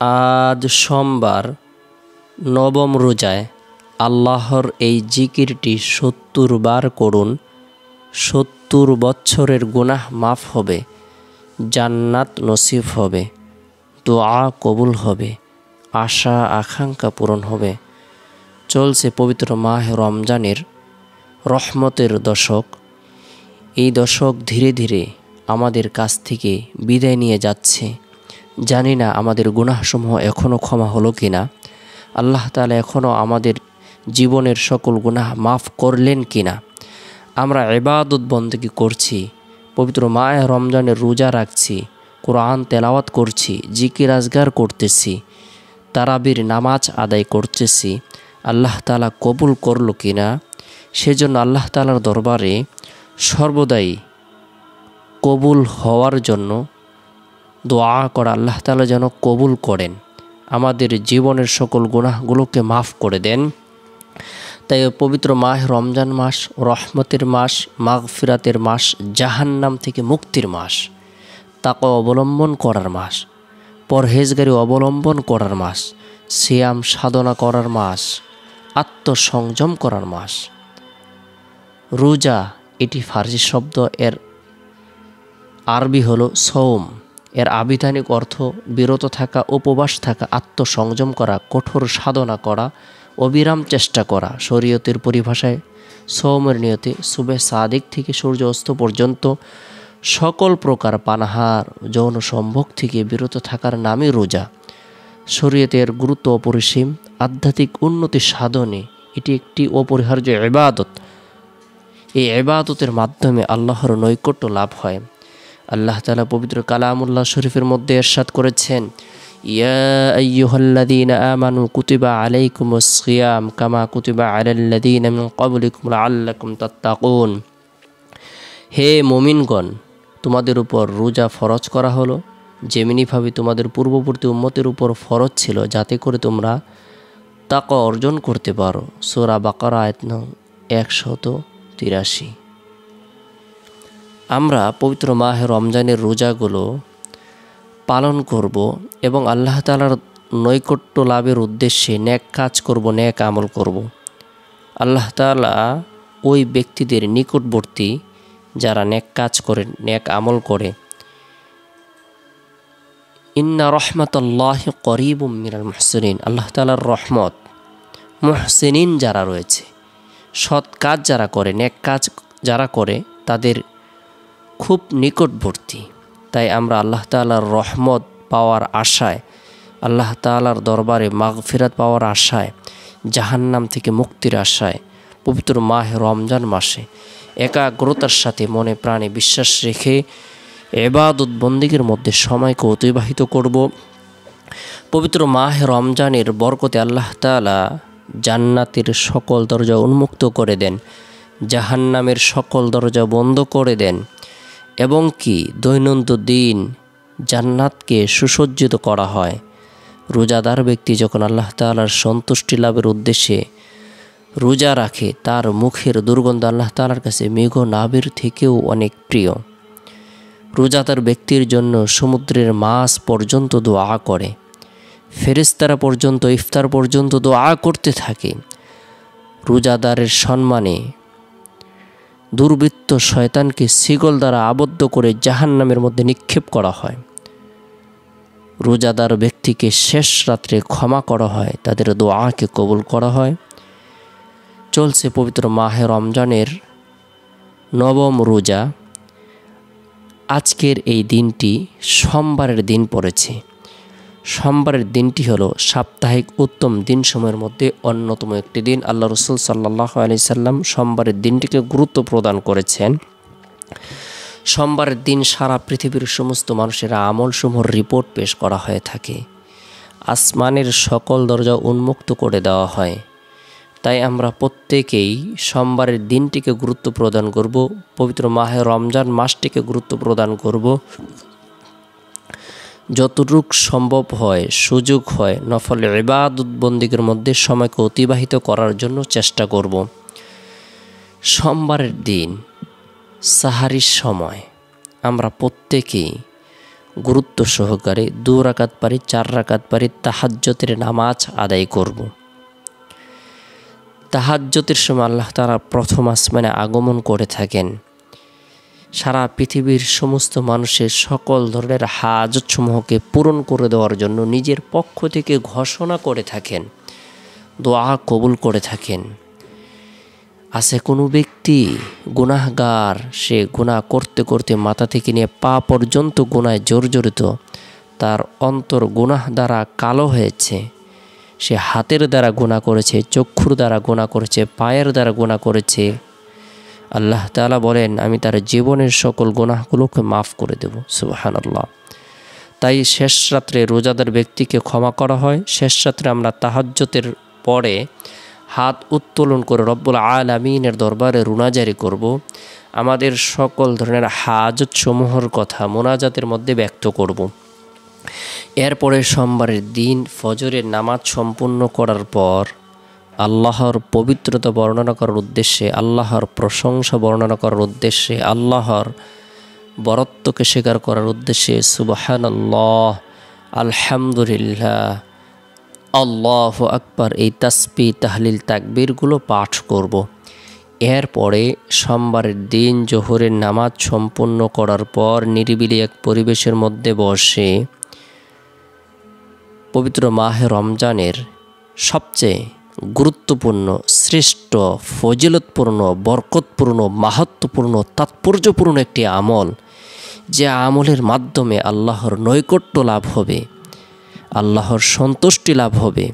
আজ সোমবার নবম রোজায় আল্লাহর এই জিকিরটি ৭০ বার করুন। ৭০ বছরের গুনাহ মাফ হবে, জান্নাত নসিব হবে, দোয়া কবুল হবে, আশা আকাঙ্ক্ষা পূরণ হবে। চলছে পবিত্র মাহে রমজানের রহমতের দশক। এই দশক ধীরে ধীরে আমাদের কাছ থেকে বিদায় নিয়ে যাচ্ছে। জানি না আমাদের গুনাহসমূহ এখনও ক্ষমা হলো কি না, আল্লাহ তাআলা এখনও আমাদের জীবনের সকল গুনাহ মাফ করলেন কি না। আমরা ইবাদত বন্দেগী করছি, পবিত্র মাহে রমজানের রোজা রাখছি, কোরআন তেলাওয়াত করছি, জিকির আজগার করতেছি, তারাবির নামাজ আদায় করতেছি। আল্লাহ তাআলা কবুল করলো কি না, সেজন্য আল্লাহ তাআলার দরবারে সর্বদাই কবুল হওয়ার জন্য দোয়া করা, আল্লাহ তাআলা যেন কবুল করেন, আমাদের জীবনের সকল গুনাহগুলোকে মাফ করে দেন। তাই পবিত্র মাহে রমজান মাস রহমতের মাস, মাগফিরাতের মাস, জাহান্নাম থেকে মুক্তির মাস, তাকওয়া অবলম্বন করার মাস, পরহেজগারি অবলম্বন করার মাস, সিয়াম সাধনা করার মাস, আত্মসংযম করার মাস। রোজা এটি ফার্সি শব্দ, এর আরবি হলো সওম। এর আবিধানিক অর্থ বিরত থাকা, উপবাস থাকা, আত্মসংযম করা, কঠোর সাধনা করা, অবিরাম চেষ্টা করা। শরীয়তের পরিভাষায় সওমের নিয়তে সুবে সাদিক থেকে সূর্য অস্ত পর্যন্ত সকল প্রকার পানাহার, যৌন সম্ভোগ থেকে বিরত থাকার নামই রোজা। শরীয়তের গুরুত্ব অপরিসীম, আধ্যাত্মিক উন্নতি সাধনে এটি একটি অপরিহার্য ইবাদত। এই ইবাদতের মাধ্যমে আল্লাহর নৈকট্য লাভ হয়। আল্লাহ তাআলা পবিত্র কালামুল্লাহ শরীফের মধ্যে ইরশাদ করেছেন, ইয়া আইয়ুহাল্লাযীনা আমানু কুতিবা আলাইকুমুস সিয়াম কামা কুতিবা আলাল্লাযীনা মিন ক্বাবলিকুম লাআল্লাকুম তাত্তাকুন। হে মুমিনগণ, তোমাদের উপর রোজা ফরজ করা হলো যেমনিভাবে তোমাদের পূর্ববর্তী উম্মতের উপর ফরজ ছিল, যাতে করে তোমরা তাকওয়া অর্জন করতে পারো। সূরা বাকারা আয়াত নং 183। আমরা পবিত্র মাহে রমজানের রোজাগুলো পালন করব এবং আল্লাহ তাআলার নৈকট্য লাভের উদ্দেশ্যে নেক কাজ করব, নেক আমল করব। আল্লাহ তাআলা ওই ব্যক্তিদের নিকটবর্তী যারা নেক কাজ করে, নেক আমল করে। ইন্না রহমাতাল্লাহি করিবুম মিনাল মুহসিনিন। আল্লাহ তাআলার রহমত মুহসিনিন যারা রয়েছে, সৎ কাজ যারা করে, নেক কাজ যারা করে, তাদের খুব নিকটবর্তী। তাই আমরা আল্লাহ তাআলার রহমত পাওয়ার আশায়, আল্লাহ তাআলার দরবারে মাগফিরাত পাওয়ার আশায়, জাহান্নাম থেকে মুক্তির আশায় পবিত্র মাহে রমজান মাসে একাগ্রতার সাথে মনে প্রাণে বিশ্বাস রেখে ইবাদত বন্দেগীর মধ্যে সময়কে অতিবাহিত করব। পবিত্র মাহে রমজানের বরকতে আল্লাহ তাআলা জান্নাতের সকল দরজা উন্মুক্ত করে দেন, জাহান্নামের সকল দরজা বন্ধ করে দেন, এবং কি দৈনন্দিন জান্নাতকে সুসজ্জিত করা হয়। রোজাদার ব্যক্তি যখন আল্লাহ তাআলার সন্তুষ্টি লাভের উদ্দেশ্যে রোজা রাখে, তার মুখের দুর্গন্ধ আল্লাহ তাআলার কাছে মেঘ নাভির থেকেও অনেক প্রিয়। রোজাদার ব্যক্তির জন্য সমুদ্রের মাছ পর্যন্ত দোয়া করে, ফেরেশতারা পর্যন্ত ইফতার পর্যন্ত দোয়া করতে থাকে। রোজাদারের সম্মানে দুর্বৃত্ত শয়তানকে শিকল দ্বারা আবদ্ধ করে জাহান্নামের মধ্যে নিক্ষেপ করা হয়। রোজাদার ব্যক্তিকে শেষ রাত্রে ক্ষমা করা হয়, তাদের দোয়াকে কবুল করা হয়। চলছে পবিত্র মাহে রমজানের নবম রোজা। আজকের এই দিনটি সোমবারের দিন পড়েছে। সোমবারের দিনটি হলো সাপ্তাহিক উত্তম দিনসমূহের মধ্যে অন্যতম একটি দিন। আল্লাহ রাসূল সাল্লাল্লাহু আলাইহি সাল্লাম সোমবারের দিনটিকে গুরুত্ব প্রদান করেছেন। সোমবারের দিন সারা পৃথিবীর সমস্ত মানুষের আমলসমূহের রিপোর্ট পেশ করা হয়ে থাকে। আসমানের সকল দরজা উন্মুক্ত করে দেওয়া হয়। তাই আমরা প্রত্যেকেই সোমবারের দিনটিকে গুরুত্ব প্রদান করব, পবিত্র মাহে রমজান মাসটিকে গুরুত্ব প্রদান করব। যতটুক সম্ভব হয়, সুযোগ হয়, নফল ইবাদত বন্দেগীর মধ্যে সময়কে অতিবাহিত করার জন্য চেষ্টা করব। সোমবারের দিন সাহারির সময় আমরা প্রত্যেকেই গুরুত্ব সহকারে 2 রাকাত পারি 4 রাকাত পারি তাহাজ্জুদের নামাজ আদায় করব। তাহাজ্জুদের সময় আল্লাহ তাআলা প্রথম আসমানে আগমন করে থাকেন। সারা পৃথিবীর সমস্ত মানুষের সকল ধরনের হাজতসমূহকে পূরণ করে দেওয়ার জন্য নিজের পক্ষ থেকে ঘোষণা করে থাকেন, দোয়া কবুল করে থাকেন। আছে কোনো ব্যক্তি গুনাহগার, সে গুনাহ করতে করতে মাথা থেকে নিয়ে পা পর্যন্ত গুনায় জর্জরিত, তার অন্তর গুনাহ দ্বারা কালো হয়েছে, সে হাতের দ্বারা গুনাহ করেছে, চক্ষুর দ্বারা গুনাহ করেছে, পায়ের দ্বারা গুনাহ করেছে, আল্লাহ তাআলা বলেন আমি তার জীবনের সকল গুনাহগুলোকে মাফ করে দেব। সুবহানাল্লাহ। তাই শেষ রাত্রে রোজাদার ব্যক্তিকে ক্ষমা করা হয়। শেষ রাত্রে আমরা তাহাজ্জুদের পরে হাত উত্তোলন করে রব্বুল আলামিনের দরবারে রুনাজারি করব। আমাদের সকল ধরনের হাজত সমূহের কথা মোনাজাতের মধ্যে ব্যক্ত করব। এরপরে সোমবারের দিন ফজরের নামাজ সম্পূর্ণ করার পর আল্লাহর পবিত্রতা বর্ণনা করার উদ্দেশ্যে, আল্লাহর প্রশংসা বর্ণনা করার উদ্দেশ্যে, আল্লাহর বরত্বকে স্বীকার করার উদ্দেশ্যে সুবহানাল্লাহ, আলহামদুলিল্লাহ, আল্লাহু আকবার এই তাসবিহ তাহলিল তাকবীরগুলো পাঠ করব। এরপরে সোমবারের দিন জোহরের নামাজ সম্পূর্ণ করার পর নিরিবিলি এক পরিবেশের মধ্যে বসে পবিত্র মাহে রমজানের সবচেয়ে গুরুত্বপূর্ণ, শ্রেষ্ঠ, ফজিলতপূর্ণ, বরকতপূর্ণ, মাহাত্ম্যপূর্ণ, তাৎপর্যপূর্ণ একটি আমল, যে আমলের মাধ্যমে আল্লাহর নৈকট্য লাভ হবে, আল্লাহর সন্তুষ্টি লাভ হবে,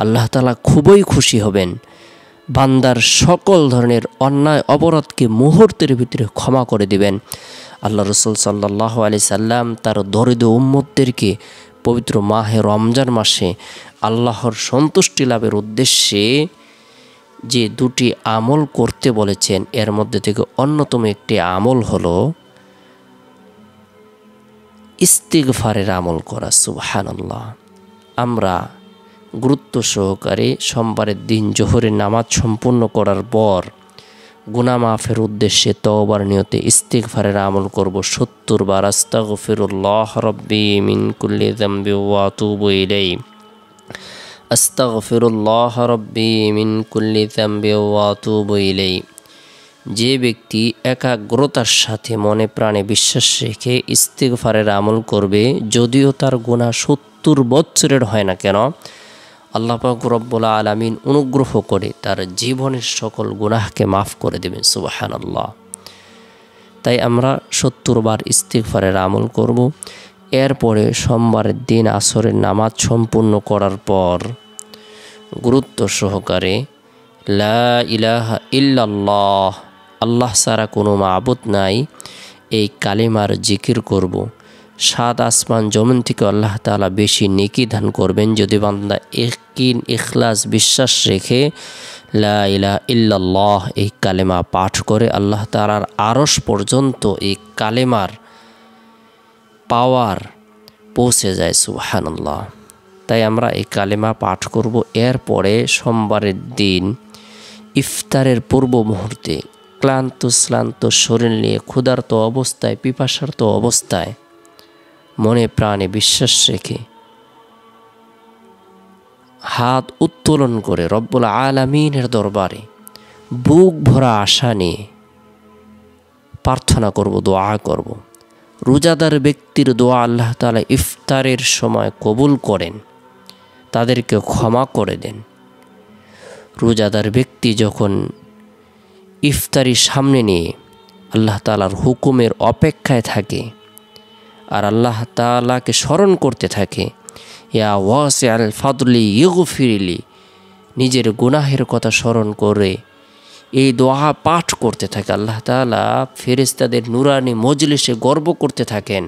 আল্লাহ তাআলা খুবই খুশি হবেন, বান্দার সকল ধরনের অন্যায় অপরাধকে মুহূর্তের ভিতরে ক্ষমা করে দিবেন। আল্লাহ রাসূল সাল্লাল্লাহু আলাইহি সাল্লাম তার দরিদ্র উম্মতদেরকে পবিত্র মাহে রমজান মাসে আল্লাহর সন্তুষ্টি লাভের উদ্দেশ্যে যে 2টি আমল করতে বলেছেন, এর মধ্যে থেকে অন্যতম একটি আমল হলো ইস্তিগফারের আমল করা। সুবহানাল্লাহ। আমরা গুরুত্ব সহকারে সোমবারের দিন জোহরের নামাজ সম্পূর্ণ করার পর গুনাহ মাফের উদ্দেশ্যে তওবার নিয়তে ইস্তিগফারের আমল করব 70 বার। আস্তাগফিরুল্লাহ রাব্বি মিন কুল্লি যামবি ওয়া আতুবু ইলাইহি, আস্তাগফিরুল্লাহ রাব্বি মিন কুল্লি যামবি ওয়া আতুবু ইলাইহি। যে ব্যক্তি একাগ্রতার সাথে মনে প্রাণে বিশ্বাস রেখে ইস্তিগফারের আমল করবে, যদিও তার গুনাহ 70 বছরের হয় না কেন, আল্লাহ পাক রব্বুল আলামিন অনুগ্রহ করে তার জীবনের সকল গুনাহকে মাফ করে দেবেন। সুবহানাল্লাহ। তাই আমরা 70 বার ইস্তিগফারের আমল করব। এরপরে সোমবারের দিন আসরের নামাজ সম্পূর্ণ করার পর গুরুত্ব সহকারে লা ইলাহা ইল্লাল্লাহ, আল্লাহ ছাড়া কোনো মাবুদ নাই, এই কালিমার জিকির করব। 7 আসমান জমিন থেকে আল্লাহ তাআলা বেশি নেকি দান করবেন যদি বান্দা ইয়াকিন, ইখলাস, বিশ্বাস রেখে লা ইলাহা ইল্লাল্লাহ এই কালেমা পাঠ করে। আল্লাহ তাআলার আরশ পর্যন্ত এই কালেমার পাওয়ার পৌঁছে যায়। সুবহানাল্লাহ। তাই আমরা এই কালেমা পাঠ করব। এরপরে সোমবারের দিন ইফতারের পূর্ব মুহূর্তে ক্লান্ত শ্লান্ত শরীর নিয়ে ক্ষুধার্ত অবস্থায়, পিপাসার্ত অবস্থায় মনে প্রাণে বিশ্বাস রেখে হাত উত্তোলন করে রব্বুল আলামিনের দরবারে বুক ভরা আশা নিয়ে প্রার্থনা করব, দোয়া করব। রোজাদার ব্যক্তির দোয়া আল্লাহ তাআলা ইফতারের সময় কবুল করেন, তাদেরকে ক্ষমা করে দেন। রোজাদার ব্যক্তি যখন ইফতারি সামনে নিয়ে আল্লাহ তাআলার হুকুমের অপেক্ষায় থাকে আর আল্লাহ তাআলাকে স্মরণ করতে থাকে, ইয়া ওয়াসিআল ফাদলি ইগফিরলি, নিজের গুনাহের কথা স্মরণ করে এই দোয়া পাঠ করতে থাকে, আল্লাহ তাআলা ফেরেশতাদের নুরানি মজলিসে গর্ব করতে থাকেন